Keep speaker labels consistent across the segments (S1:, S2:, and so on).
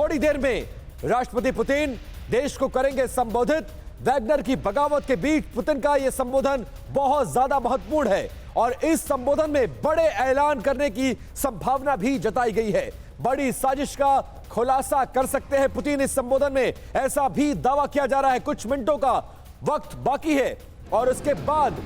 S1: थोड़ी देर में राष्ट्रपति पुतिन देश को करेंगे संबोधित। वैगनर की बगावत के बीच पुतिन का यह संबोधन बहुत ज्यादा महत्वपूर्ण है और इस संबोधन में बड़े ऐलान करने की संभावना भी जताई गई है। बड़ी साजिश का खुलासा कर सकते हैं पुतिन इस संबोधन में, ऐसा भी दावा किया जा रहा है। कुछ मिनटों का वक्त बाकी है और उसके बाद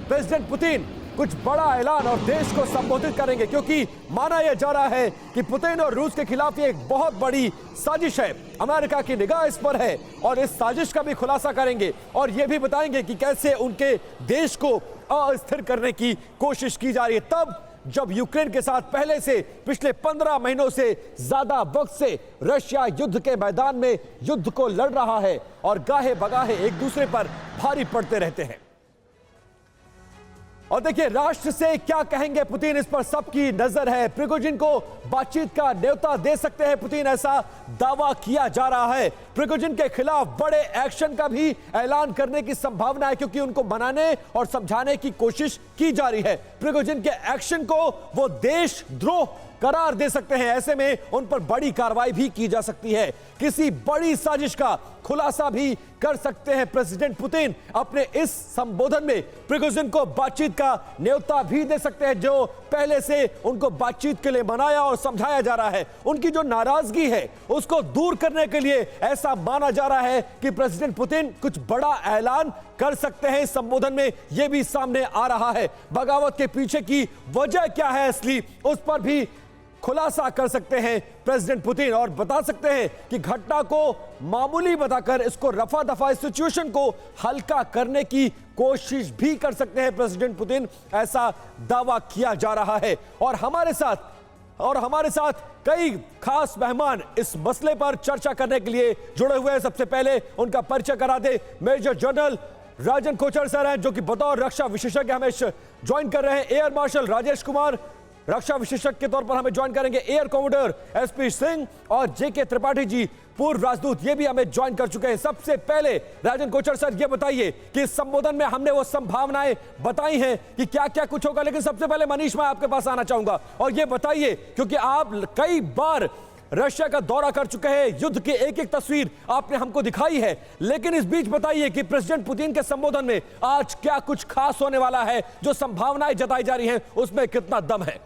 S1: प्रेसिडेंट पुतिन कुछ बड़ा ऐलान और देश को संबोधित करेंगे, क्योंकि माना यह जा रहा है कि पुतिन और रूस के खिलाफ ये एक बहुत बड़ी साजिश है। अमेरिका की निगाह इस पर है और इस साजिश का भी खुलासा करेंगे और यह भी बताएंगे कि कैसे उनके देश को अस्थिर करने की कोशिश की जा रही है, तब जब यूक्रेन के साथ पहले से पिछले 15 महीनों से ज्यादा वक्त से रशिया युद्ध के मैदान में युद्ध को लड़ रहा है और गाहे बगाहे एक दूसरे पर भारी पड़ते रहते हैं। और देखिए राष्ट्र से क्या कहेंगे पुतिन, इस पर सबकी नजर है। प्रिगोजिन को बातचीत का न्योता दे सकते हैं पुतिन, ऐसा दावा किया जा रहा है। प्रिगोजिन के खिलाफ बड़े एक्शन का भी ऐलान करने की संभावना है, क्योंकि उनको मनाने और समझाने की कोशिश की जा रही है। प्रिगोजिन के एक्शन को वो देशद्रोह करार दे सकते हैं, ऐसे में उन पर बड़ी कार्रवाई भी की जा सकती है। किसी बड़ी साजिश का खुलासा भी कर सकते हैं प्रेसिडेंट पुतिन। अपने इस संबोधन में प्रिगोजिन को बातचीत का न्योता भी दे सकते हैं, जो पहले से उनको बातचीत के लिए मनाया और समझाया जा रहा है। उनकी जो नाराजगी है उसको दूर करने के लिए ऐसा माना जा रहा है कि प्रेसिडेंट पुतिन कुछ बड़ा ऐलान कर सकते हैं इस संबोधन में, यह भी सामने आ रहा है। बगावत के पीछे की वजह क्या है असली, उस पर भी खुलासा कर सकते हैं प्रेसिडेंट पुतिन और बता सकते हैं कि घटना को मामूली बताकर इसको रफा दफा, इस सिचुएशन को हल्का करने की कोशिश भी कर सकते हैं प्रेसिडेंट पुतिन, ऐसा दावा किया जा रहा है। और हमारे साथ कई खास मेहमान इस मसले पर चर्चा करने के लिए जुड़े हुए हैं। सबसे पहले उनका परिचय करा दे, मेजर जनरल राजन कोचर सर हैं, जो कि बतौर रक्षा विशेषज्ञ हमें ज्वाइन कर रहे हैं। एयर मार्शल राजेश कुमार रक्षा विशेषज्ञ के तौर पर हमें ज्वाइन करेंगे। एयर कमांडर एसपी सिंह और जेके त्रिपाठी जी पूर्व राजदूत, ये भी हमें ज्वाइन कर चुके हैं। सबसे पहले राजन कोचर सर ये बताइए कि इस संबोधन में हमने वो संभावनाएं बताई हैं कि क्या क्या कुछ होगा, लेकिन सबसे पहले मनीष मैं आपके पास आना चाहूंगा और ये बताइए, क्योंकि आप कई बार रशिया का दौरा कर चुके हैं, युद्ध की एक एक तस्वीर आपने हमको दिखाई है, लेकिन इस बीच बताइए कि प्रेसिडेंट पुतिन के संबोधन में आज क्या कुछ खास होने वाला है, जो संभावनाएं जताई जा रही हैं उसमें कितना दम है?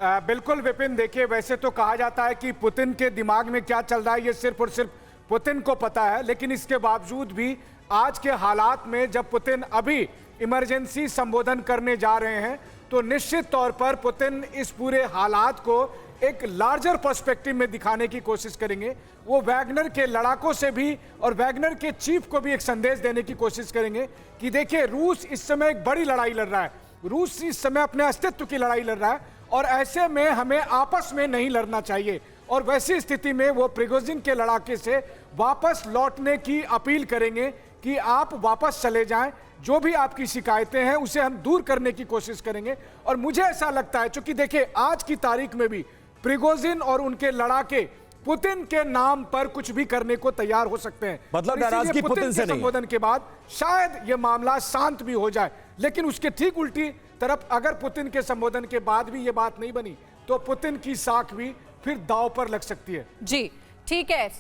S2: बिल्कुल विपिन, देखिए वैसे तो कहा जाता है कि पुतिन के दिमाग में क्या चल रहा है ये सिर्फ और सिर्फ पुतिन को पता है, लेकिन इसके बावजूद भी आज के हालात में जब पुतिन अभी इमरजेंसी संबोधन करने जा रहे हैं तो निश्चित तौर पर पुतिन इस पूरे हालात को एक लार्जर पर्सपेक्टिव में दिखाने की कोशिश करेंगे। वो वैगनर के लड़ाकों से भी और वैगनर के चीफ को भी एक संदेश देने की कोशिश करेंगे कि देखिए रूस इस समय एक बड़ी लड़ाई लड़ रहा है, रूस इस समय अपने अस्तित्व की लड़ाई लड़ रहा है और ऐसे में हमें आपस में नहीं लड़ना चाहिए। और वैसी स्थिति में वो प्रिगोजिन के लड़ाके से वापस लौटने की अपील करेंगे कि आप वापस चले जाएं, जो भी आपकी शिकायतें हैं उसे हम दूर करने की कोशिश करेंगे। और मुझे ऐसा लगता है, क्योंकि देखिए आज की तारीख में भी प्रिगोजिन और उनके लड़ाके पुतिन के नाम पर कुछ भी करने को तैयार हो सकते हैं।
S1: मतलब नाराजगी पुतिन से नहीं।
S2: संबोधन के बाद शायद यह मामला शांत भी हो जाए, लेकिन उसके ठीक उल्टी तरफ अगर पुतिन के संबोधन के बाद भी यह बात नहीं बनी तो पुतिन की साख भी फिर दांव पर लग सकती है।
S3: जी ठीक है,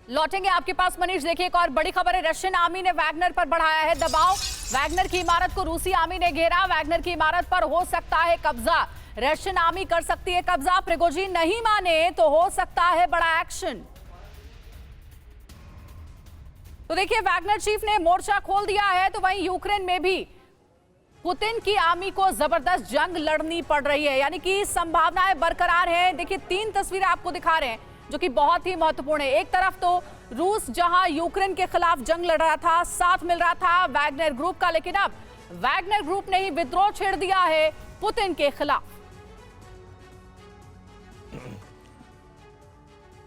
S3: लौटेंगे आपके पास मनीष। देखिए एक और बड़ी खबर है, रशियन आर्मी ने वैगनर पर बढ़ाया है दबाव। वैगनर की इमारत को रूसी आर्मी ने घेरा, वैगनर की इमारत पर हो सकता है कब्जा, रशियन आर्मी कर सकती है कब्जा। प्रिगोजिन नहीं माने तो हो सकता है बड़ा एक्शन। तो देखिए वैगनर चीफ ने मोर्चा खोल दिया है, तो वहीं यूक्रेन में भी पुतिन की आर्मी को जबरदस्त जंग लड़नी पड़ रही है, यानी कि संभावनाएं बरकरार हैं। देखिए 3 तस्वीरें आपको दिखा रहे हैं जो कि बहुत ही महत्वपूर्ण है। एक तरफ तो रूस जहां यूक्रेन के खिलाफ जंग लड़ रहा था, साथ मिल रहा था वैगनर ग्रुप का, लेकिन अब वैगनर ग्रुप ने ही विद्रोह छेड़ दिया है पुतिन के खिलाफ।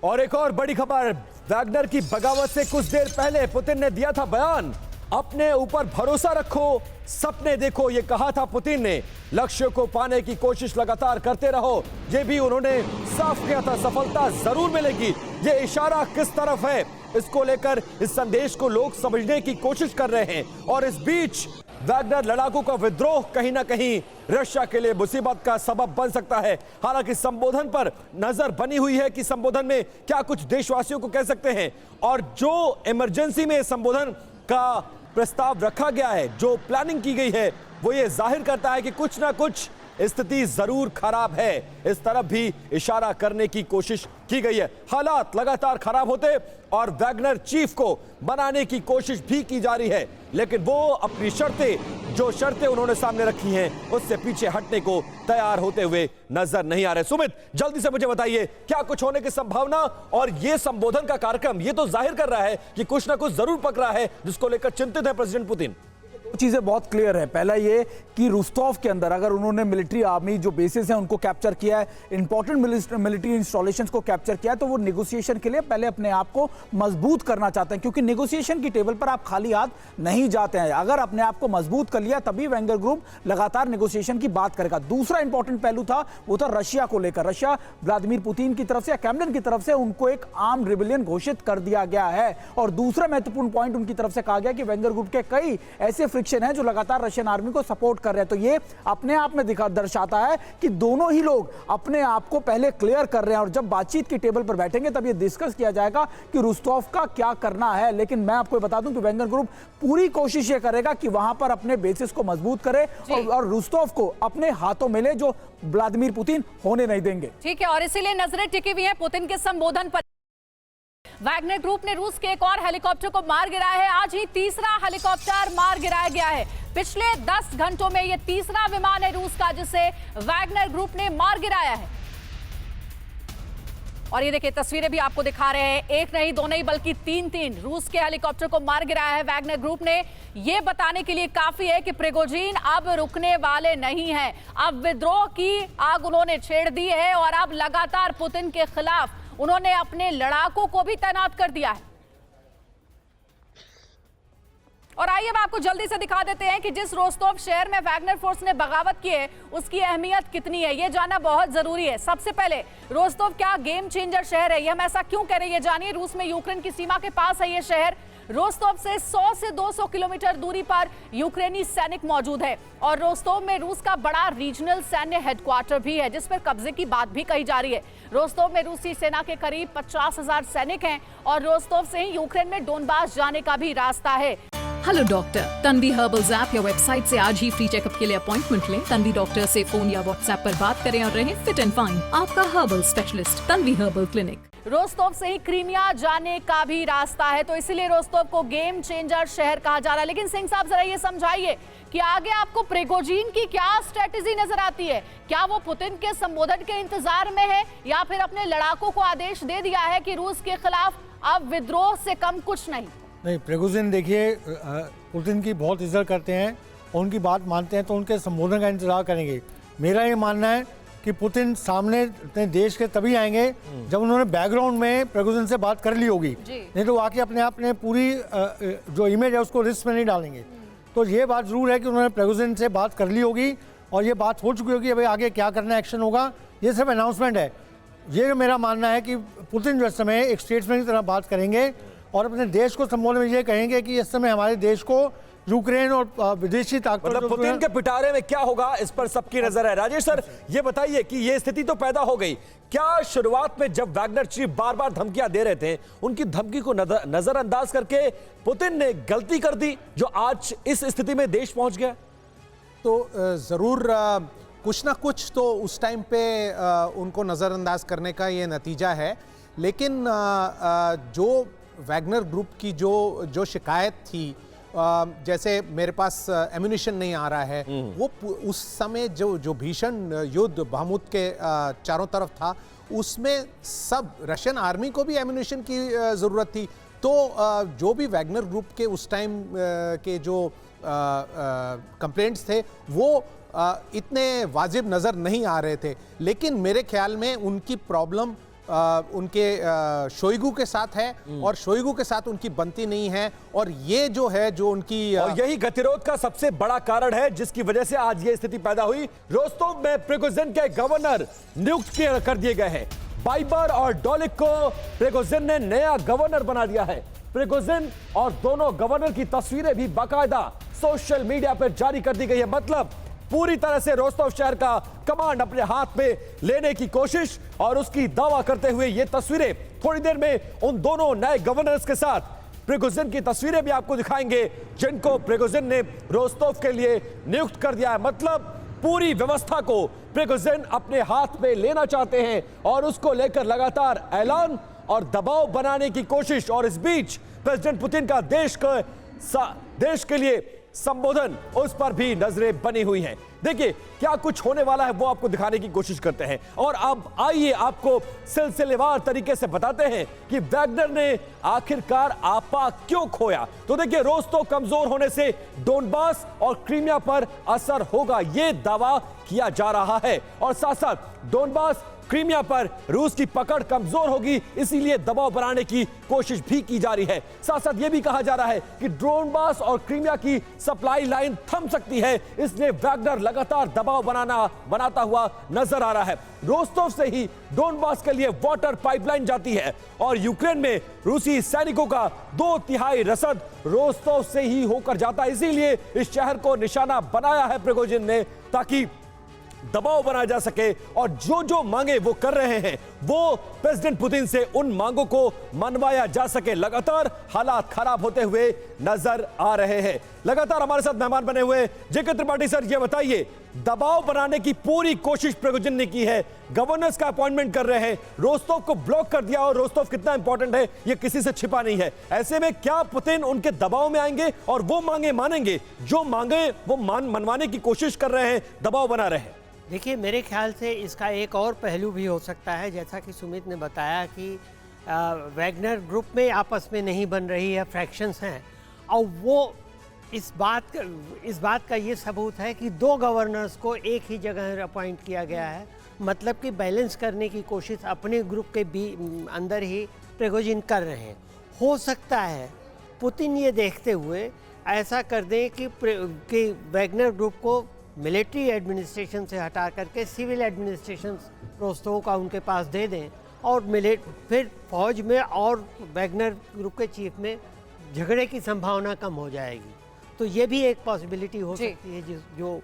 S1: और एक और बड़ी खबर, वैगनर की बगावत से कुछ देर पहले पुतिन ने दिया था बयान, अपने ऊपर भरोसा रखो, सपने देखो, ये कहा था पुतिन ने। लक्ष्य को पाने की कोशिश लगातार करते रहो, ये भी उन्होंने साफ किया था। सफलता जरूर मिलेगी, ये इशारा किस तरफ है इसको लेकर इस संदेश को लोग समझने की कोशिश कर रहे हैं। और इस बीच वैगनर लड़ाकू का विद्रोह कहीं ना कहीं रशिया के लिए मुसीबत का सबब बन सकता है। हालांकि संबोधन पर नजर बनी हुई है कि संबोधन में क्या कुछ देशवासियों को कह सकते हैं, और जो इमरजेंसी में संबोधन का प्रस्ताव रखा गया है, जो प्लानिंग की गई है, वो ये जाहिर करता है कि कुछ ना कुछ स्थिति जरूर खराब है। इस तरफ भी इशारा करने की कोशिश की गई है। हालात लगातार खराब होते और वैगनर चीफ को बनाने की कोशिश भी की जा रही है, लेकिन वो अपनी जो शर्तें उन्होंने सामने रखी हैं, उससे पीछे हटने को तैयार होते हुए नजर नहीं आ रहे। सुमित, जल्दी से मुझे बताइए क्या कुछ होने की संभावना, और ये संबोधन का कार्यक्रम ये तो जाहिर कर रहा है कि कुछ ना कुछ जरूर पकड़ा है जिसको लेकर चिंतित है प्रेसिडेंट पुतिन।
S4: चीजें बहुत क्लियर है। पहला ये कि रुस्तोव के अंदर अगर उन्होंने मिलिट्री आर्मी जो बेसिस हैं उनको कैप्चर किया है, इंपॉर्टेंट मिलिट्री इंस्टॉलेशंस को कैप्चर किया है, तो वो नेगोशिएशन के लिए पहले अपने आप को मजबूत करना चाहते हैं, क्योंकि नेगोशिएशन की टेबल पर आप खाली हाथ नहीं जाते हैं। अगर अपने आप को मजबूत कर लिया तभी वैगनर ग्रुप लगातार नेगोशिएशन की बात करेगा। दूसरा इंपॉर्टेंट पहलू था वो था रशिया को लेकर। रशिया व्लादिमीर पुतिन की तरफ से या कैमरन की तरफ से उनको एक आर्म्ड रिबेलियन घोषित कर दिया गया है, और दूसरा महत्वपूर्ण पॉइंट उनकी तरफ से कहा गया कि वैगनर ग्रुप के कई ऐसे फ्रिक्शन है जो लगातार रशियन आर्मी को सपोर्ट कर रहे हैं। तो ये अपने आप में दर्शाता है कि दोनों ही लोग अपने आप को पहले क्लियर कर रहे हैं, और जब बातचीत की टेबल पर बैठेंगे तब ये डिस्कस किया जाएगा कि रुस्तोव का क्या करना है। लेकिन मैं आपको बता दूं कि वैगनर ग्रुप पूरी कोशिश ये करेगा कि वहां पर अपने बेसिस को मजबूत करे और रुस्तोव को अपने हाथों में ले, जो व्लादिमीर पुतिन होने नहीं देंगे।
S3: ठीक है, और इसीलिए नजरें टिकी हुई है पुतिन के संबोधन पर। वैगनर ग्रुप ने रूस के एक और हेलीकॉप्टर को मार गिराया है। आज ही तीसरा हेलीकॉप्टर मार गिराया गया है। पिछले 10 घंटों में यह तीसरा विमान है रूस का जिसे वैगनर ग्रुप ने मार गिराया है। और ये देखिए तस्वीरें भी आपको दिखा रहे हैं, एक नहीं दो नहीं बल्कि तीन रूस के हेलीकॉप्टर को मार गिराया है वैगनर ग्रुप ने। ये बताने के लिए काफी है कि प्रिगोजिन अब रुकने वाले नहीं हैं। अब विद्रोह की आग उन्होंने छेड़ दी है और अब लगातार पुतिन के खिलाफ उन्होंने अपने लड़ाकों को भी तैनात कर दिया है। और आइए अब आपको जल्दी से दिखा देते हैं कि जिस रोस्तोव शहर में वैगनर फोर्स ने बगावत की है उसकी अहमियत कितनी है, यह जानना बहुत जरूरी है। सबसे पहले रोस्तोव क्या गेम चेंजर शहर है, ये हम ऐसा क्यों कह रहे हैं जानिए। रूस में यूक्रेन की सीमा के पास है ये शहर। रोस्तोव से 100 से 200 किलोमीटर दूरी पर यूक्रेनी सैनिक मौजूद है, और रोस्तोव में रूस का बड़ा रीजनल सैन्य हेडक्वार्टर भी है जिस पर कब्जे की बात भी कही जा रही है। रोस्तोव में रूसी सेना के करीब 50,000 सैनिक हैं, और रोस्तोव से ही यूक्रेन में डोनबास जाने का भी रास्ता है।
S5: Hello doctor, Tanvi herbals app या वेबसाइट से आज ही फ्री चेकअप के लिए अपॉइंटमेंट लें। तन्वी डॉक्टर से फोन या व्हाट्सएप पर बात करें और रहें फिट एंड फाइन। आपका herbal specialist Tanvi herbal clinic.
S3: Rostov से ही क्रीमिया जाने का भी रास्ता है, तो इसीलिए रोस्तोव को गेम चेंजर शहर कहा जा रहा है। लेकिन सिंह साहब जरा ये समझाइए कि आगे आपको प्रिगोजिन की क्या स्ट्रेटेजी नजर आती है। क्या वो पुतिन के संबोधन के इंतजार में है, या फिर अपने लड़ाकों को आदेश दे दिया है कि रूस के खिलाफ अब विद्रोह से कम कुछ नहीं?
S6: नहीं, प्रिगोजिन देखिए पुतिन की बहुत इज्जत करते हैं और उनकी बात मानते हैं, तो उनके संबोधन का इंतजार करेंगे। मेरा ये मानना है कि पुतिन सामने अपने देश के तभी आएंगे जब उन्होंने बैकग्राउंड में प्रिगोजिन से बात कर ली होगी, नहीं तो आके अपने आप ने पूरी जो इमेज है उसको रिस्क में नहीं डालेंगे। तो ये बात जरूर है कि उन्होंने प्रिगोजिन से बात कर ली होगी और ये बात हो चुकी होगी, अभी आगे क्या करना एक्शन होगा ये सब अनाउंसमेंट है। ये मेरा मानना है कि पुतिन जो इस समय एक स्टेट्समैन की तरह बात करेंगे और अपने देश को संबोधन में ये कहेंगे कि इस समय हमारे देश को यूक्रेन और विदेशी ताकत
S1: मतलब पुतिन के पिटारे में क्या होगा इस पर सबकी नजर है। राजेश सर, ये बताइए कि ये स्थिति तो पैदा हो गई, क्या शुरुआत में जब वैगनर चीफ बार बार धमकियां दे रहे थे उनकी धमकी को नजरअंदाज करके पुतिन ने गलती कर दी जो आज इस स्थिति में देश पहुंच गया?
S7: तो जरूर कुछ ना कुछ तो उस टाइम पे उनको नजरअंदाज करने का ये नतीजा है। लेकिन जो वैगनर ग्रुप की जो शिकायत थी, जैसे मेरे पास एम्यूनिशन नहीं आ रहा है, वो उस समय जो भीषण युद्ध बाहमुद के चारों तरफ था, उसमें सब रशियन आर्मी को भी एम्यूनिशन की ज़रूरत थी। तो जो भी वैगनर ग्रुप के उस टाइम के जो कंप्लेंट्स थे वो इतने वाजिब नज़र नहीं आ रहे थे। लेकिन मेरे ख्याल में उनकी प्रॉब्लम उनके शोइगु के साथ है और शोइगु के साथ उनकी बनती नहीं है, और ये जो है जो उनकी
S1: और यही गतिरोध का सबसे बड़ा कारण है जिसकी वजह से आज ये स्थिति पैदा हुई। रोस्तोव में प्रिगोजिन के गवर्नर नियुक्त कर दिए गए हैं। बाइबर और डोलिक को प्रिगोजिन ने नया गवर्नर बना दिया है। प्रिगोजिन और दोनों गवर्नर की तस्वीरें भी बाकायदा सोशल मीडिया पर जारी कर दी गई है। मतलब पूरी तरह से रोस्तव शहर का कमांड अपने हाथ में लेने की कोशिश और उसकी दावा करते हुए ये तस्वीरें थोड़ी देर में उन दोनों नए गवर्नर्स के साथ प्रिगोजिन की तस्वीरें भी आपको दिखाएंगे, जिनको प्रिगोजिन ने रोस्तव के लिए नियुक्त कर दिया है। मतलब पूरी व्यवस्था को प्रिगोजिन अपने हाथ में लेना चाहते हैं और उसको लेकर लगातार ऐलान और दबाव बनाने की कोशिश। और इस बीच प्रेसिडेंट पुतिन का देश के लिए संबोधन, उस पर भी नजरें बनी हुई हैं। देखिए क्या कुछ होने वाला है वो आपको दिखाने की कोशिश करते हैं। और अब आइए आपको सिलसिलेवार तरीके से बताते हैं कि वैगनर ने आखिरकार आपा क्यों खोया। तो देखिए रोस्तव कमजोर होने से डोनबास और क्रीमिया पर असर होगा, ये दावा किया जा रहा है। और साथ साथ डोनबास क्रीमिया पर रूस की पकड़ कमजोर होगी, इसीलिए दबाव बनाने की कोशिश भी की जा रही है। साथ साथ यह भी कहा जा रहा है कि डोनबास और क्रीमिया की सप्लाई लाइन थम सकती है, इसलिए वैगनर लगातार दबाव बनाता हुआ नजर आ रहा है। रोस्तव से ही डोनबास के लिए वाटर पाइपलाइन जाती है और यूक्रेन में रूसी सैनिकों का 2/3 रसद रोस्तव से ही होकर जाता है। इसीलिए इस शहर को निशाना बनाया है प्रिगोजिन ने, ताकि दबाव बनाया जा सके और जो जो मांगे वो कर रहे हैं वो प्रेसिडेंट पुतिन से उन मांगों को मनवाया जा सके। लगातार हालात खराब होते हुए नजर आ रहे हैं। लगातार हमारे साथ मेहमान बने हुए जेके त्रिपाठी सर, ये बताइए, दबाव बनाने की पूरी कोशिश प्रिगोजिन ने की है, गवर्नर्स का अपॉइंटमेंट कर रहे हैं, रोस्तव को ब्लॉक कर दिया और रोस्तव कितना इंपॉर्टेंट है ये किसी से छिपा नहीं है। ऐसे में क्या पुतिन उनके दबाव में आएंगे और वो मांगे मानेंगे, जो मांगे वो मनवाने की कोशिश कर रहे हैं, दबाव बना रहे हैं?
S8: देखिए मेरे ख्याल से इसका एक और पहलू भी हो सकता है, जैसा कि सुमित ने बताया कि वैगनर ग्रुप में आपस में नहीं बन रही है, फ्रैक्शंस हैं, और वो इस बात का ये सबूत है कि 2 गवर्नर्स को एक ही जगह अपॉइंट किया गया है। मतलब कि बैलेंस करने की कोशिश अपने ग्रुप के अंदर ही प्रिगोजिन कर रहे हैं। हो सकता है पुतिन ये देखते हुए ऐसा कर दें कि वैगनर ग्रुप को मिलिट्री एडमिनिस्ट्रेशन से हटा करके सिविल एडमिनिस्ट्रेशन रोस्तव का उनके पास दे दें और फिर फौज में और वैगनर ग्रुप के चीफ में झगड़े की संभावना कम हो जाएगी। तो ये भी एक पॉसिबिलिटी हो सकती है जो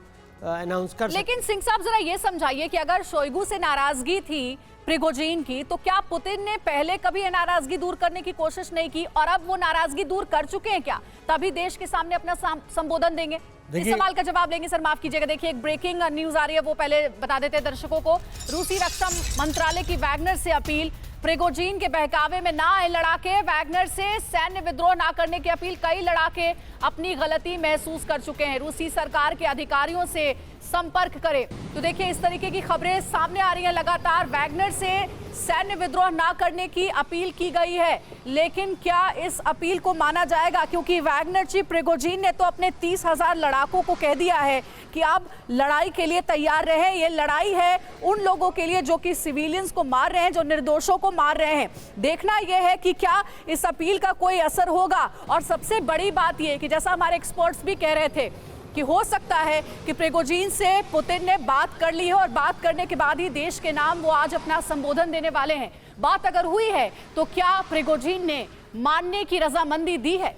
S8: अनाउंस कर।
S3: लेकिन सिंह साहब जरा ये समझाइए कि अगर शोइगु से नाराजगी थी प्रिगोजिन की, तो क्या पुतिन ने पहले कभी ये नाराजगी दूर करने की कोशिश नहीं की और अब वो नाराजगी दूर कर चुके हैं क्या? तभी देश के सामने अपना संबोधन देंगे। इस सवाल का जवाब लेंगे सर, माफ कीजिएगा। देखिए एक ब्रेकिंग न्यूज आ रही है, वो पहले बता देते हैं दर्शकों को। रूसी रक्षा मंत्रालय की वैगनर से अपील, प्रिगोजिन के बहकावे में ना आए लड़ाके, वैगनर से सैन्य विद्रोह ना करने की अपील। कई लड़ाके अपनी गलती महसूस कर चुके हैं, रूसी सरकार के अधिकारियों से संपर्क करें। तो देखिए इस तरीके की खबरें सामने आ रही हैं लगातार। वैगनर से सैन्य विद्रोह ना करने की अपील की गई है, लेकिन क्या इस अपील को माना जाएगा? क्योंकि वैगनर चीफ प्रिगोजिन ने तो अपने 30,000 लड़ाकों को कह दिया है कि आप लड़ाई के लिए तैयार रहें। ये लड़ाई है उन लोगों के लिए जो कि सिविलियंस को मार रहे हैं, जो निर्दोषों को मार रहे हैं। देखना यह है कि क्या इस अपील का कोई असर होगा। और सबसे बड़ी बात यह कि जैसा हमारे एक्सपर्ट्स भी कह रहे थे कि हो सकता है कि प्रिगोजिन से पुतिन ने बात कर ली है और बात करने के बाद ही देश के नाम वो आज अपना संबोधन देने वाले हैं। बात अगर हुई है तो क्या प्रिगोजिन ने मानने की रजामंदी दी है?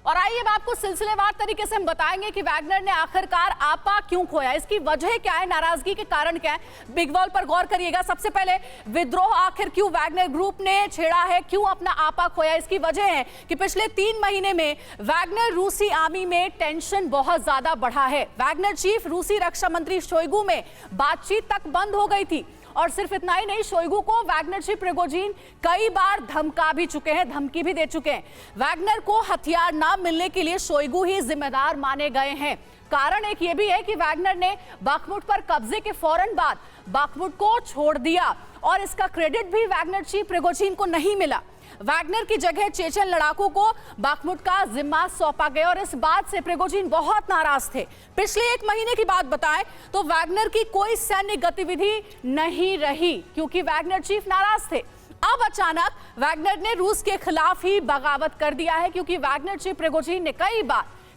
S3: और आइए अब आपको सिलसिलेवार तरीके से हम बताएंगे कि वैगनर ने आखिरकार आपा क्यों खोया, इसकी वजह क्या है, नाराजगी के कारण क्या है। बिग वॉल पर गौर करिएगा। सबसे पहले विद्रोह आखिर क्यों वैगनर ग्रुप ने छेड़ा है, क्यों अपना आपा खोया? इसकी वजह है कि पिछले 3 महीने में वैगनर रूसी आर्मी में टेंशन बहुत ज्यादा बढ़ा है। वैगनर चीफ रूसी रक्षा मंत्री शोइगु में बातचीत तक बंद हो गई थी। और सिर्फ इतना ही नहीं, शोइगु को वैगनर चीफ प्रिगोजिन कई बार धमका भी चुके हैं, धमकी भी दे चुके हैं। वैगनर को हथियार ना मिलने के लिए शोइगु ही जिम्मेदार माने गए हैं। कारण एक ये भी है कि वैगनर ने बाखमुट पर कब्जे के फौरन बाद बाखमुट को छोड़ दिया और इसका क्रेडिट भी वैगनर चीफ प्रिगोजिन को नहीं मिला। वैगनर की जगह चेचन लड़ाकों को बाखमुट का जिम्मा सौंपा गया और इस बात से प्रिगोजिन बहुत नाराज थे। पिछले 1 महीने की बात बताएं तो वैगनर की कोई सैन्य गतिविधि नहीं रही क्योंकि वैगनर चीफ नाराज थे। अब अचानक वैगनर ने रूस के खिलाफ ही बगावत कर दिया है क्योंकि वैगनर चीफ प्रिगोजिन ने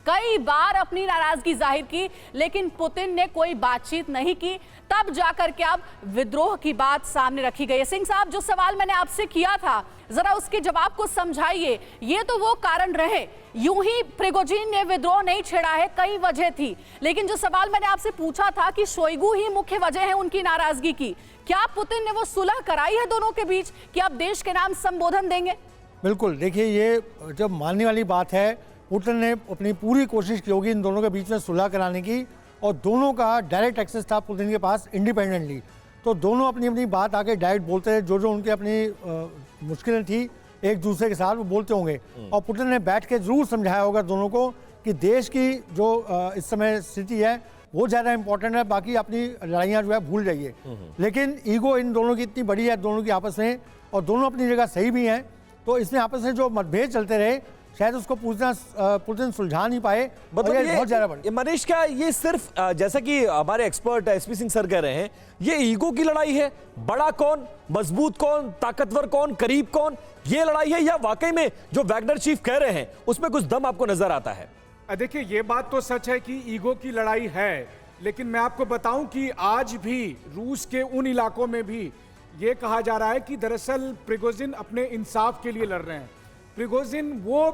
S3: कई बार अपनी नाराजगी जाहिर की, लेकिन पुतिन ने कोई बातचीत नहीं की। तब जाकर के अब विद्रोह की बात सामने रखी गई है। सिंह साहब, जो सवाल मैंने आपसे किया था, जरा उसके जवाब को समझाइए। ये तो वो कारण रहे, यूं ही प्रिगोजिन ने विद्रोह नहीं छेड़ा है, कई वजह थी, लेकिन जो सवाल मैंने आपसे पूछा था कि शोइगु ही मुख्य वजह है उनकी नाराजगी की, क्या पुतिन ने वो सुलह कराई है दोनों के बीच कि अब देश के नाम संबोधन देंगे?
S6: बिल्कुल, देखिए ये जब मानने वाली बात है, पुतिन ने अपनी पूरी कोशिश की होगी इन दोनों के बीच में सुलह कराने की, और दोनों का डायरेक्ट एक्सेस था पुतिन के पास इंडिपेंडेंटली, तो दोनों अपनी अपनी बात आके डायरेक्ट बोलते हैं, जो जो उनकी अपनी मुश्किलें थी एक दूसरे के साथ वो बोलते होंगे। और पुतिन ने बैठ के जरूर समझाया होगा दोनों को कि देश की जो इस समय स्थिति है वो ज़्यादा इंपॉर्टेंट है, बाकी अपनी लड़ाइयाँ जो है भूल जाइए। लेकिन ईगो इन दोनों की इतनी बड़ी है दोनों की आपस में, और दोनों अपनी जगह सही भी हैं, तो इसमें आपस में जो मतभेद चलते रहे शायद उसको पुतिन सुलझा नहीं पाए।
S1: मतलब
S6: ये बहुत ज्यादा बड़ी।
S1: मनीष, क्या ये सिर्फ जैसा कि हमारे एक्सपर्ट एसपी सिंह सर कह रहे हैं, ये ईगो की लड़ाई है? बड़ा कौन, मजबूत कौन, ताकतवर कौन, करीब कौन, ये लड़ाई है, या वाकई में जो वैगनर चीफ कह रहे हैं उसमें कुछ दम आपको नजर आता है?
S2: देखिए, ये बात तो सच है कि ईगो की लड़ाई है, लेकिन मैं आपको बताऊं कि आज भी रूस के उन इलाकों में भी ये कहा जा रहा है कि दरअसल प्रिगोजिन अपने इंसाफ के लिए लड़ रहे हैं। प्रिगोजिन वो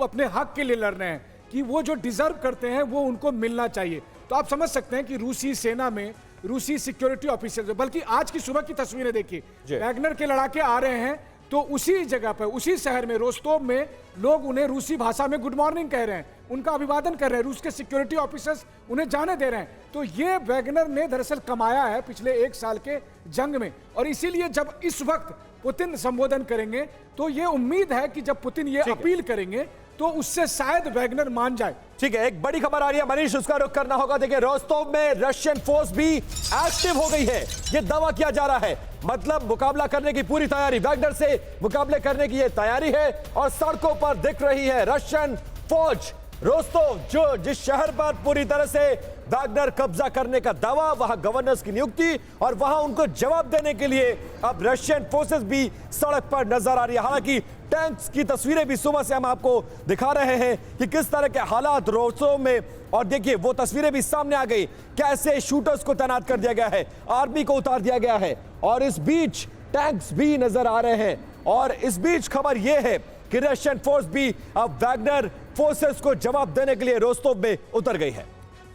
S2: अपने हक के लिए लड़ रहे हैं कि वो जो डिजर्व करते हैं वो उनको मिलना चाहिए। तो आप समझ सकते हैं कि रूसी सेना में रूसी सिक्योरिटी ऑफिसर, बल्कि आज की सुबह की तस्वीरें देखिए, वैगनर के लड़ाके आ रहे हैं तो उसी जगह पर, उसी शहर में, रोस्टोव में, लोग उन्हें रूसी भाषा में गुड मॉर्निंग कह रहे हैं, उनका अभिवादन कर रहे हैं, रूस के सिक्योरिटी ऑफिसर्स उन्हें जाने दे रहे हैं। तो ये वैगनर ने दरअसल कमाया है पिछले 1 साल के जंग में, और इसीलिए जब इस वक्त पुतिन संबोधन करेंगे तो ये उम्मीद है कि जब पुतिन ये अपील करेंगे तो उससे शायद वैगनर मान जाए।
S1: ठीक है, एक बड़ी खबर आ रही है मनीष, उसका रुख करना होगा। देखिए, रोस्टोव में रशियन फोर्स भी एक्टिव हो गई है, ये दावा किया जा रहा है। मतलब मुकाबला करने की पूरी तैयारी, वैगनर से मुकाबले करने की ये तैयारी है, और सड़कों पर दिख रही है रशियन फौज। रोस्टोव, जो जिस शहर पर पूरी तरह से वैगनर कब्जा करने का दावा, वहां गवर्नर्स की नियुक्ति, और वहां उनको जवाब देने के लिए अब रशियन फोर्सेस भी सड़क पर नजर आ रही है। हालांकि टैंक्स की तस्वीरें भी सुबह से हम आपको दिखा रहे हैं कि किस तरह के हालात रोस्टोव में, और देखिए वो तस्वीरें भी सामने आ गई, कैसे शूटर्स को तैनात कर दिया गया है, आर्मी को उतार दिया गया है, और इस बीच टैंक्स भी नजर आ रहे हैं। और इस बीच खबर यह है कि रशियन फोर्स भी अब वैगनर फोर्सेस को जवाब देने के लिए रोस्टोव में उतर गई है।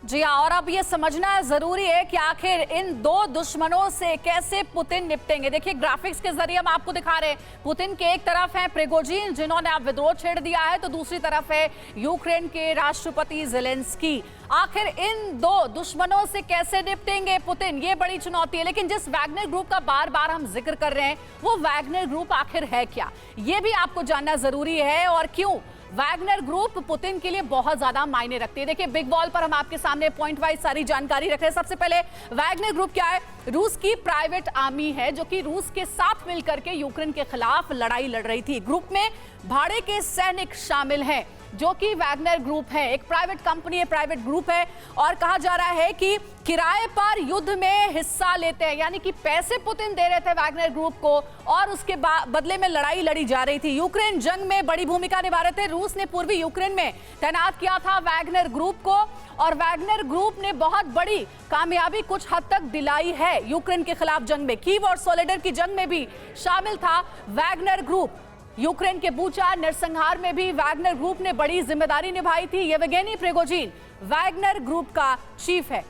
S3: जी हाँ, और अब ये समझना जरूरी है कि आखिर इन दो दुश्मनों से कैसे पुतिन निपटेंगे। देखिए, ग्राफिक्स के जरिए हम आपको दिखा रहे हैं, पुतिन के एक तरफ है प्रिगोजिन जिन्होंने अब विद्रोह छेड़ दिया है, तो दूसरी तरफ है यूक्रेन के राष्ट्रपति ज़ेलेंस्की। आखिर इन दो दुश्मनों से कैसे निपटेंगे पुतिन, ये बड़ी चुनौती है। लेकिन जिस वैगनर ग्रुप का बार बार हम जिक्र कर रहे हैं, वो वैगनर ग्रुप आखिर है क्या, ये भी आपको जानना जरूरी है, और क्यों वैगनर ग्रुप पुतिन के लिए बहुत ज्यादा मायने रखती है। देखिए, बिग बॉल पर हम आपके सामने पॉइंट वाइज सारी जानकारी रख रहे हैं। सबसे पहले, वैगनर ग्रुप क्या है? रूस की प्राइवेट आर्मी है जो कि रूस के साथ मिलकर के यूक्रेन के खिलाफ लड़ाई लड़ रही थी। ग्रुप में भाड़े के सैनिक शामिल हैं जो कि वैगनर ग्रुप है, एक प्राइवेट कंपनी है, प्राइवेट ग्रुप है, और कहा जा रहा है कि किराए पर युद्ध में हिस्सा लेते हैं, यानी कि पैसे पुतिन दे रहे थे वैगनर ग्रुप को, और उसके बदले में लड़ाई लड़ी जा रही थी। यूक्रेन जंग में बड़ी भूमिका निभा रहे थे। रूस ने पूर्वी यूक्रेन में तैनात किया था वैगनर ग्रुप को, और वैगनर ग्रुप ने बहुत बड़ी कामयाबी कुछ हद तक दिलाई है यूक्रेन के खिलाफ जंग में। कीव और सोलेडर की जंग में भी शामिल था वैगनर ग्रुप। यूक्रेन के बूचा नरसंहार में भी वैगनर ग्रुप ने बड़ी जिम्मेदारी निभाई थी। येवगेनी प्रिगोजिन वैगनर ग्रुप का चीफ है।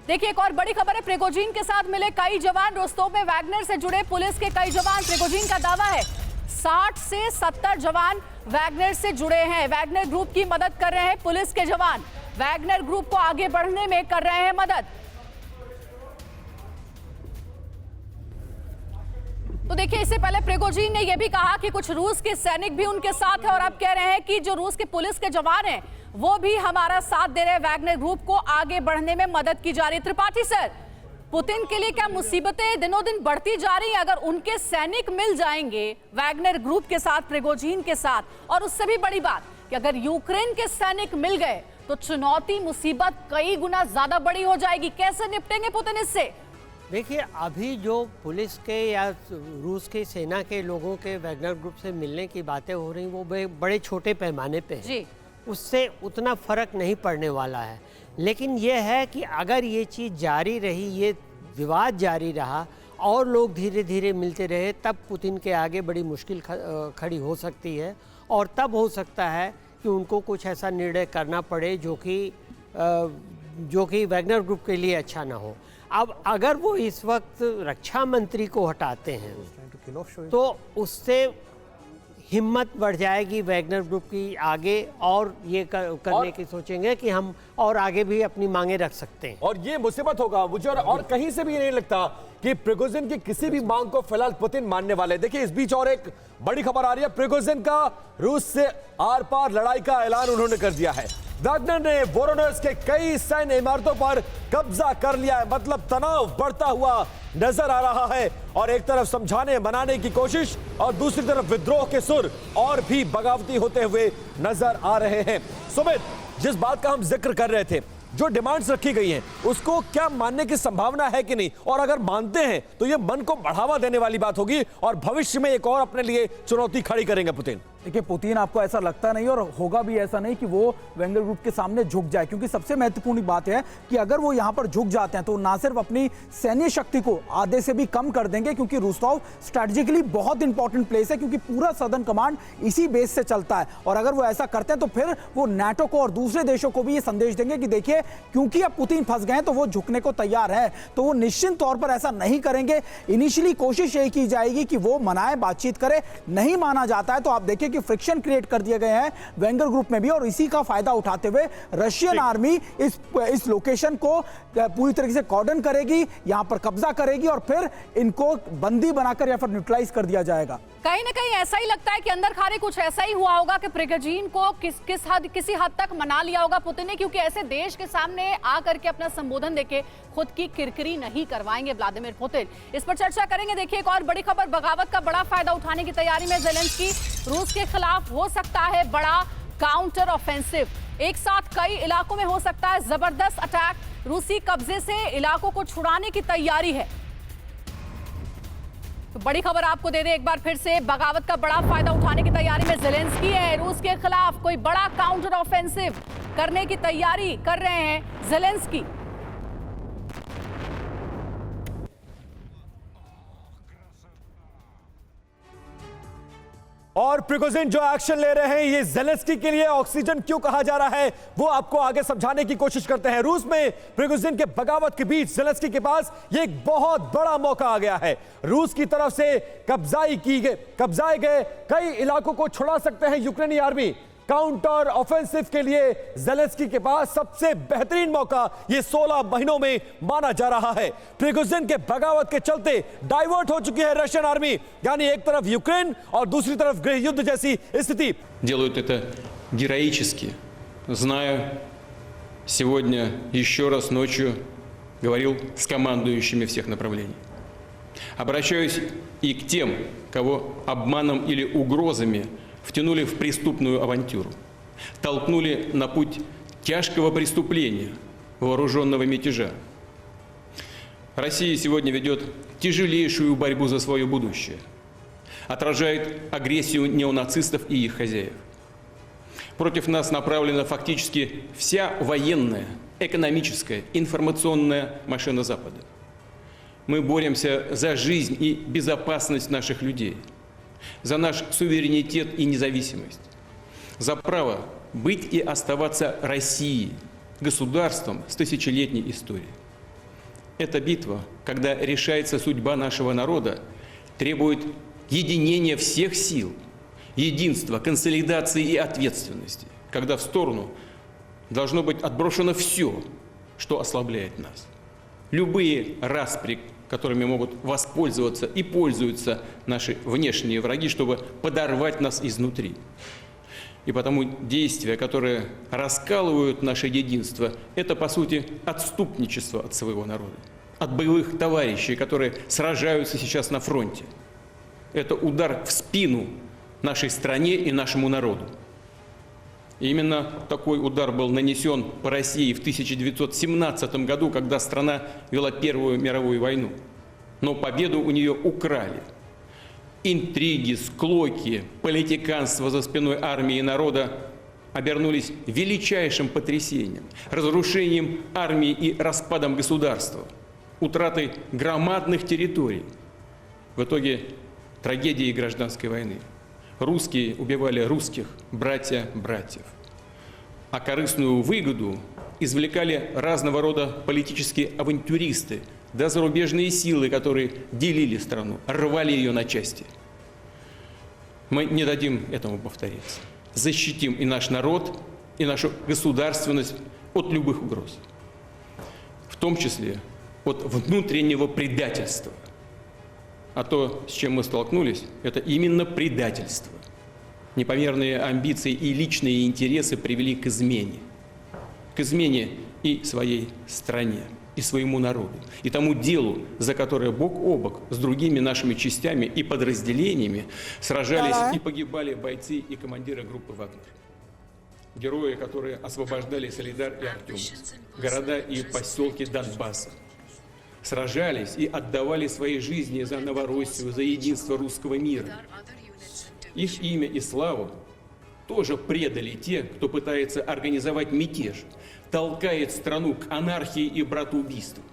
S3: देखिए, एक और बड़ी खबर है, प्रिगोजिन के साथ मिले कई जवान। रोस्टोव में वैगनर से जुड़े पुलिस के कई जवान, प्रिगोजिन का दावा है 60 से 70 जवान वैगनर से जुड़े हैं, वैगनर ग्रुप की मदद कर रहे हैं। पुलिस के जवान वैगनर ग्रुप को आगे बढ़ने में कर रहे हैं मदद। तो देखिए, इससे पहले प्रिगोजिन ने यह भी कहा कि कुछ रूस के सैनिक भी उनके साथ हैं, और अब कह रहे हैं कि जो रूस के पुलिस के जवान हैं वो भी हमारा साथ दे रहे हैं, वैगनर ग्रुप को आगे बढ़ने में मदद की जा रही है। त्रिपाठी सर, पुतिन के लिए क्या मुसीबतें दिनों दिन बढ़ती जा रही हैं अगर उनके सैनिक मिल जाएंगे वैगनर ग्रुप के साथ, प्रिगोजिन के साथ, और उससे भी बड़ी बात कि अगर यूक्रेन के सैनिक मिल गए तो चुनौती, मुसीबत कई गुना ज्यादा बड़ी हो जाएगी। कैसे निपटेंगे पुतिन इससे?
S8: देखिए, अभी जो पुलिस के या रूस की सेना के लोगों के वैगनर ग्रुप से मिलने की बातें हो रही वो बड़े छोटे पैमाने पे है।
S3: जी।
S8: उससे उतना फ़र्क नहीं पड़ने वाला है। लेकिन ये है कि अगर ये चीज़ जारी रही, ये विवाद जारी रहा और लोग धीरे धीरे मिलते रहे, तब पुतिन के आगे बड़ी मुश्किल खड़ी हो सकती है और तब हो सकता है कि उनको कुछ ऐसा निर्णय करना पड़े जो कि वैगनर ग्रुप के लिए अच्छा ना हो। अब अगर वो इस वक्त रक्षा मंत्री को हटाते हैं तो उससे हिम्मत बढ़ जाएगी वैगनर ग्रुप की आगे, और ये करने की सोचेंगे कि हम और आगे भी अपनी मांगे रख सकते हैं।
S1: और ये मुसीबत होगा मुझे, और कहीं से भी नहीं लगता कि प्रिगोजिन की किसी भी मांग को फिलहाल पुतिन मानने वाले। देखिए इस बीच और एक बड़ी खबर आ रही है, प्रिगोजिन का रूस से आर पार लड़ाई का ऐलान उन्होंने कर दिया है। वैगनर ने वोरोनोज के कई सैन्य इमारतों पर कब्जा कर लिया है, मतलब तनाव बढ़ता हुआ नजर आ रहा है। और एक तरफ समझाने मनाने की कोशिश और दूसरी तरफ विद्रोह के सुर और भी बगावती होते हुए नजर आ रहे हैं। सुमित, जिस बात का हम जिक्र कर रहे थे, जो डिमांड्स रखी गई हैं, उसको क्या मानने की संभावना है कि नहीं? और अगर मानते हैं तो ये मन को बढ़ावा देने वाली बात होगी और भविष्य में एक और अपने लिए चुनौती खड़ी करेंगे पुतिन।
S4: देखिए पुतिन आपको ऐसा लगता नहीं और होगा भी ऐसा नहीं कि वो वैगनर ग्रुप के सामने झुक जाए, क्योंकि सबसे महत्वपूर्ण बात है कि अगर वो यहां पर झुक जाते हैं तो ना सिर्फ अपनी सैन्य शक्ति को आधे से भी कम कर देंगे, क्योंकि रोस्टोव स्ट्रेटेजिकली बहुत इंपॉर्टेंट प्लेस है, क्योंकि पूरा सदर्न कमांड इसी बेस से चलता है। और अगर वो ऐसा करते हैं तो फिर वो नाटो को और दूसरे देशों को भी ये संदेश देंगे कि देखिए क्योंकि अब पुतिन फंस गए तो वो झुकने को तैयार है। तो वो निश्चित तौर पर ऐसा नहीं करेंगे। इनिशियली कोशिश यही की जाएगी कि वो मनाए, बातचीत करे। नहीं माना जाता है तो आप देखिए कि फ्रिक्शन क्रिएट कर दिए गए हैं वैगनर ग्रुप में भी, और इसी का फायदा उठाते हुए रशियन आर्मी इस लोकेशन को पूरी तरीके से कॉर्डन करेगी, यहां पर कब्जा करेगी और फिर इनको बंदी बनाकर या फिर न्यूट्रलाइज कर दिया जाएगा।
S3: कहीं ना कहीं ऐसा ही लगता है कि अंदर खाने कुछ ऐसा ही हुआ होगा कि प्रिगोजिन को किसी हद तक मना लिया होगा पुतिन ने, क्योंकि ऐसे देश के सामने आकर के अपना संबोधन देके खुद की किरकिरी नहीं करवाएंगे व्लादिमीर पुतिन। इस पर चर्चा करेंगे। देखिए एक और बड़ी खबर, बगावत का बड़ा फायदा उठाने की तैयारी में ज़ेलेंस्की। रूस के खिलाफ हो सकता है बड़ा काउंटर ऑफेंसिव, एक साथ कई इलाकों में हो सकता है जबरदस्त अटैक। रूसी कब्जे से इलाकों को छुड़ाने की तैयारी है। तो बड़ी खबर आपको दे दें एक बार फिर से, बगावत का बड़ा फायदा उठाने की तैयारी में ज़ेलेंस्की है। रूस के खिलाफ कोई बड़ा काउंटर ऑफेंसिव करने की तैयारी कर रहे हैं ज़ेलेंस्की।
S1: और प्रिगोजिन जो एक्शन ले रहे हैं, ये ज़ेलेंस्की के लिए ऑक्सीजन क्यों कहा जा रहा है वो आपको आगे समझाने की कोशिश करते हैं। रूस में प्रिगोजिन के बगावत के बीच ज़ेलेंस्की के पास ये एक बहुत बड़ा मौका आ गया है। रूस की तरफ से कब्जाए गए कई इलाकों को छुड़ा सकते हैं यूक्रेनी आर्मी। काउंटर ऑफेंसिव के लिए ज़ेलेंस्की के पास सबसे बेहतरीन मौका ये 16 महीनों में माना जा रहा है। प्रिगोजिन के बगावत के चलते डाइवर्ट हो चुकी है रशियन आर्मी, यानी एक तरफ यूक्रेन और दूसरी तरफ गृह युद्ध जैसी स्थिति।
S9: Делают это героически, зная, сегодня еще раз ночью говорил с командующими всех направлений. Обращаюсь и к тем, кого обманом или угрозами втянули в преступную авантюру, толкнули на путь тяжкого преступления, вооруженного мятежа. Россия сегодня ведет тяжелейшую борьбу за свое будущее, отражает агрессию неонацистов и их хозяев. Против нас направлена фактически вся военная, экономическая, информационная машина Запада. Мы боремся за жизнь и безопасность наших людей, за наш суверенитет и независимость, за право быть и оставаться Россией, государством с тысячелетней историей. Эта битва, когда решается судьба нашего народа, требует единения всех сил, единства, консолидации и ответственности, когда в сторону должно быть отброшено все, что ослабляет нас. Любые распри, которыми могут воспользоваться и пользуются наши внешние враги, чтобы подорвать нас изнутри. И потому действия, которые раскалывают наше единство, это, по сути, отступничество от своего народа, от боевых товарищей, которые сражаются сейчас на фронте. Это удар в спину нашей стране и нашему народу. И именно такой удар был нанесен по России в 1917 году, когда страна вела Первую мировую войну. Но победу у нее украли. Интриги, склоки, политиканство за спиной армии и народа обернулись величайшим потрясением, разрушением армии и распадом государства, утратой громадных территорий. В итоге трагедии гражданской войны. Русские убивали русских, братья братьев. А корыстную выгоду извлекали разного рода политические авантюристы, да зарубежные силы, которые делили страну, рвали ее на части. Мы не дадим этому повториться. Защитим и наш народ, и нашу государственность от любых угроз. В том числе от внутреннего предательства. А то, с чем мы столкнулись, это именно предательство. Непомерные амбиции и личные интересы привели к измене. К измене и своей стране, и своему народу, и тому делу, за которое бок о бок с другими нашими частями и подразделениями сражались и погибали бойцы и командиры группы «Вагнер». Герои, которые освобождали Солидар и Артемовск, города и поселки Донбасса. Сражались и отдавали свои жизни за Новороссию, за единство русского мира. Их имя и славу тоже предали те, кто пытается организовать мятеж, толкает страну к анархии и братоубийству,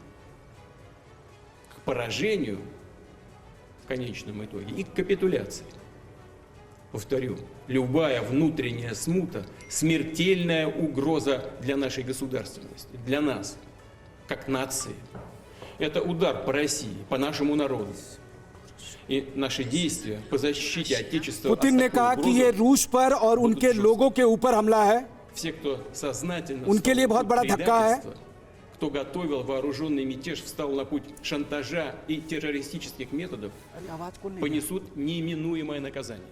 S9: к поражению в конечном итоге и к капитуляции. Повторю, любая внутренняя смута – смертельная угроза для нашей государственности, для нас, как нации. Это удар по России, по нашему народу. И наши действия по защите Отечества.
S10: पुतिन ने कहा कि ये रूस पर और उनके लोगों के ऊपर हमला है.
S9: Все, кто сознательно
S10: उनके लिए बहुत बड़ा धक्का है.
S9: Кто готовил вооруженный мятеж, встал на путь шантажа и террористических методов, понесут неименуемое наказание.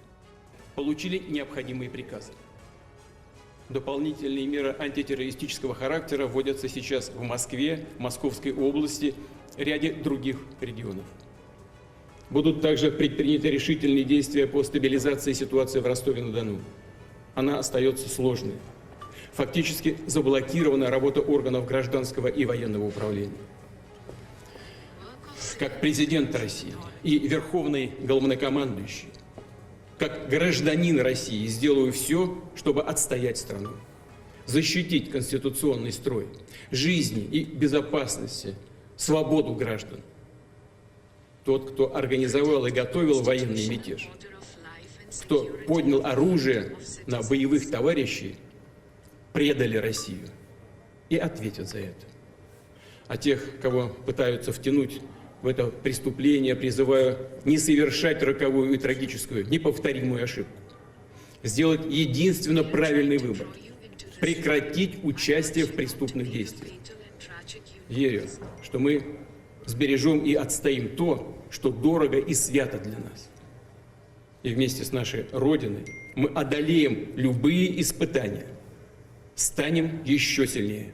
S9: Получили необходимые приказы. Дополнительные меры антитеррористического характера вводятся сейчас в Москве, Московской области, ряде других регионов. Будут также предприняты решительные действия по стабилизации ситуации в Ростове-на-Дону. Она остается сложной. Фактически заблокирована работа органов гражданского и военного управления. Как президент России и верховный главнокомандующий, как гражданин России сделаю все, чтобы отстоять страну, защитить конституционный строй, жизни и безопасности, свободу граждан. Тот, кто организовал и готовил военный мятеж, кто поднял оружие на боевых товарищей, предали Россию и ответят за это. А тех, кого пытаются втянуть в это преступление, призываю не совершать роковую и трагическую, неповторимую ошибку. Сделать единственно правильный выбор. Прекратить участие в преступных действиях. Верю, что мы сбережем и отстоим то, что дорого и свято для нас. И вместе с нашей Родиной мы одолеем любые испытания, станем еще сильнее.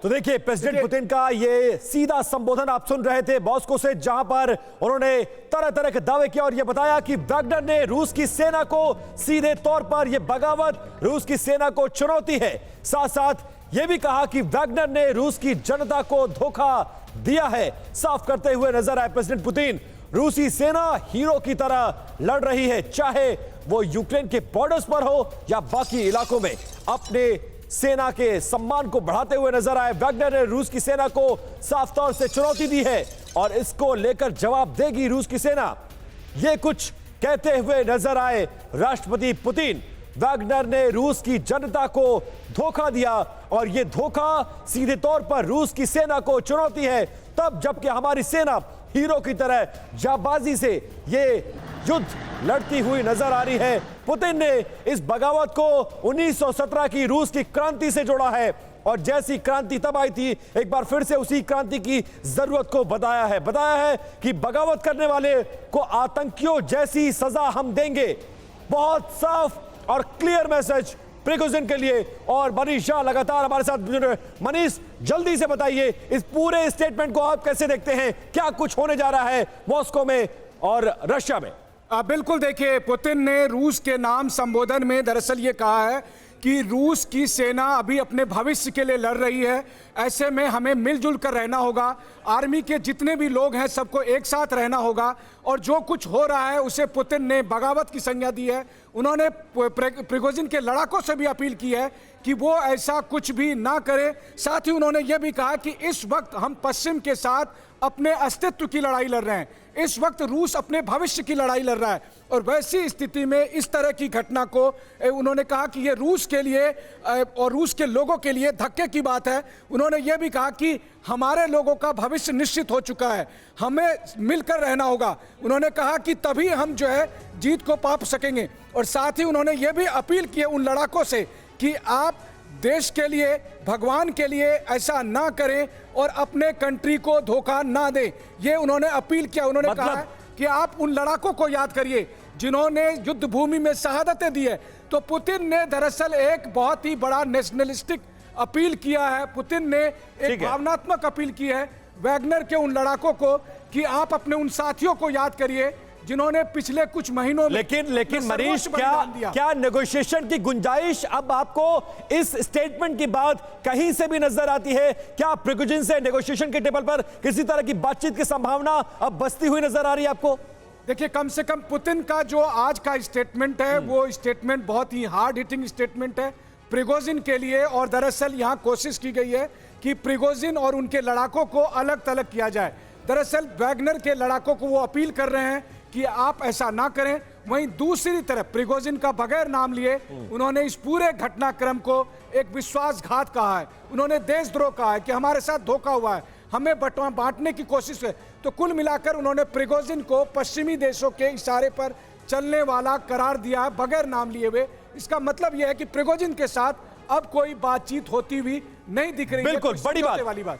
S1: तो देखिए प्रेसिडेंट पुतिन का ये सीधा संबोधन आप सुन रहे थे मॉस्को से, जहां पर उन्होंने तरह तरह के दावे किए और ये बताया कि वैगनर ने रूस की सेना को सीधे तौर पर ये बगावत रूस की सेना को चुनौती है। साथ साथ ये भी कहा कि वैगनर ने रूस की जनता को धोखा दिया है। साफ करते हुए नजर आए प्रेसिडेंट पुतिन। रूसी सेना हीरो की तरह लड़ रही है, चाहे वो यूक्रेन के बॉर्डर्स पर हो या बाकी इलाकों में। अपने सेना के सम्मान को बढ़ाते हुए नजर आए। वैगनर ने रूस की सेना को साफ तौर से चुनौती दी है और इसको लेकर जवाब देगी रूस की सेना, ये कुछ कहते हुए नजर आए राष्ट्रपति पुतिन। वैगनर ने रूस की जनता को धोखा दिया और यह धोखा सीधे तौर पर रूस की सेना को चुनौती है, तब जबकि हमारी सेना हीरो की तरह जाबाजी से ये युद्ध लड़ती हुई नजर आ रही है। पुतिन ने इस बगावत को 1917 की रूस की क्रांति से जोड़ा है और जैसी क्रांति तब आई थी, एक बार फिर से उसी क्रांति की जरूरत को बताया है कि बगावत करने वाले को आतंकियों जैसी सजा हम देंगे। बहुत साफ और क्लियर मैसेज प्रिगोजिन के लिए। और मनीष शाह लगातार हमारे साथ जुड़े हैं। मनीष, जल्दी से बताइए इस पूरे स्टेटमेंट को आप कैसे देखते हैं, क्या कुछ होने जा रहा है मॉस्को में और रशिया में?
S2: बिल्कुल, देखिए पुतिन ने रूस के नाम संबोधन में दरअसल ये कहा है कि रूस की सेना अभी अपने भविष्य के लिए लड़ रही है। ऐसे में हमें मिलजुल कर रहना होगा। आर्मी के जितने भी लोग हैं सबको एक साथ रहना होगा और जो कुछ हो रहा है उसे पुतिन ने बगावत की संज्ञा दी है। उन्होंने प्रिगोजिन के लड़ाकों से भी अपील की है कि वो ऐसा कुछ भी ना करे। साथ ही उन्होंने ये भी कहा कि इस वक्त हम पश्चिम के साथ अपने अस्तित्व की लड़ाई लड़ रहे हैं। इस वक्त रूस अपने भविष्य की लड़ाई लड़ रहा है और वैसी स्थिति में इस तरह की घटना को उन्होंने कहा कि ये रूस के लिए और रूस के लोगों के लिए धक्के की बात है। उन्होंने ये भी कहा कि हमारे लोगों का भविष्य निश्चित हो चुका है, हमें मिलकर रहना होगा। उन्होंने कहा कि तभी हम जो है जीत को पा सकेंगे। और साथ ही उन्होंने ये भी अपील की उन लड़ाकों से कि आप देश के लिए, भगवान के लिए ऐसा ना करें और अपने कंट्री को धोखा ना दें। ये उन्होंने अपील किया। उन्होंने कहा है कि आप उन लड़ाकों को याद करिए जिन्होंने युद्ध भूमि में शहादतें दी है। तो पुतिन ने दरअसल एक बहुत ही बड़ा नेशनलिस्टिक अपील किया है। पुतिन ने एक भावनात्मक अपील की है वैगनर के उन लड़ाकों को कि आप अपने उन साथियों को याद करिए जिन्होंने पिछले कुछ महीनों में
S1: लेकिन मनीष, क्या नेगोशिएशन की गुंजाइश अब आपको इस स्टेटमेंट की बाद कहीं से भी नजर आती है? क्या प्रिगोजिन से नेगोशिएशन के टेबल पर किसी तरह की बातचीत की संभावना अब बसती हुई नजर आ रही है आपको?
S2: देखिए, कम से कम पुतिन का जो आज का स्टेटमेंट है वो स्टेटमेंट बहुत ही हार्ड हिटिंग स्टेटमेंट है प्रिगोजिन के लिए। और दरअसल यहां कोशिश की गई है कि प्रिगोजिन और उनके लड़ाकों को अलग थलग किया जाए। दरअसल वैगनर के लड़ाकों को वो अपील कर रहे हैं कि आप ऐसा ना करें। वहीं दूसरी तरफ प्रिगोजिन का बगैर नाम लिए उन्होंने इस पूरे घटनाक्रम को एक विश्वासघात कहा है। उन्होंने देशद्रोह कहा है कि हमारे साथ धोखा हुआ है, हमें बांटने की कोशिश है। तो कुल मिलाकर उन्होंने प्रिगोजिन को पश्चिमी देशों के इशारे पर चलने वाला करार दिया है बगैर नाम लिए हुए। इसका मतलब यह है कि प्रिगोजिन के साथ अब कोई बातचीत होती हुई नहीं दिख रही है।
S1: बिल्कुल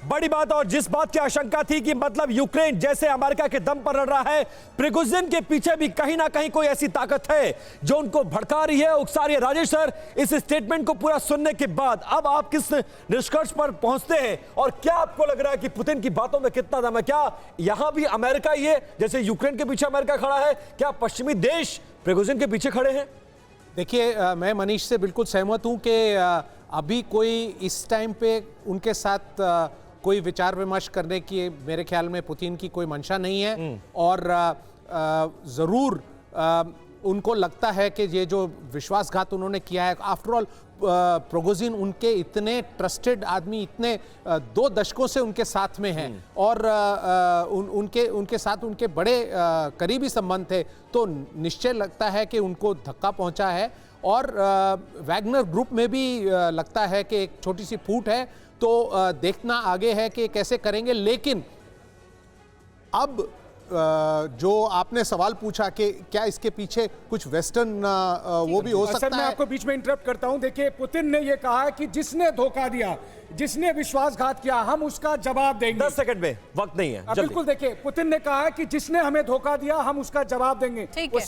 S1: बड़ी बात। और जिस बात की आशंका थी कि मतलब यूक्रेन जैसे अमेरिका के दम पर लड़ रहा है, प्रिगोजिन के पीछे भी कहीं ना कहीं कोई ऐसी ताकत है जो उनको भड़का रही है, उकसा रही है। राजेश सर, इस स्टेटमेंट को पूरा सुनने के बाद अब आप किस निष्कर्ष पर पहुंचते हैं और क्या आपको लग रहा है कि पुतिन की बातों में कितना दम है? क्या यहां भी अमेरिका ही है, जैसे यूक्रेन के पीछे अमेरिका खड़ा है, क्या पश्चिमी देश प्रिगोजिन के पीछे खड़े हैं?
S7: देखिए, मैं मनीष से बिल्कुल सहमत हूं कि अभी कोई इस टाइम पे उनके साथ कोई विचार विमर्श करने की मेरे ख्याल में पुतिन की कोई मंशा नहीं है। और ज़रूर उनको लगता है कि ये जो विश्वासघात उन्होंने किया है, आफ्टर ऑल प्रिगोजिन उनके इतने ट्रस्टेड आदमी, इतने 2 दशकों से उनके साथ में हैं और उनके साथ उनके बड़े करीबी संबंध थे। तो निश्चय लगता है कि उनको धक्का पहुंचा है। और वैगनर ग्रुप में भी लगता है कि एक छोटी सी फूट है। तो देखना आगे है कि कैसे करेंगे। लेकिन अब जो आपने सवाल पूछा कि क्या इसके पीछे कुछ वेस्टर्न वो भी हो सकता है।
S2: मैं आपको बीच में इंटरप्ट करता हूं। देखिए, पुतिन ने ये कहा है कि जिसने धोखा दिया, जिसने विश्वासघात किया, हम उसका जवाब देंगे।
S1: 10 सेकंड में, वक्त नहीं है।
S2: बिल्कुल, देखिए, पुतिन ने कहा है कि जिसने हमें धोखा दिया हम उसका जवाब देंगे। वो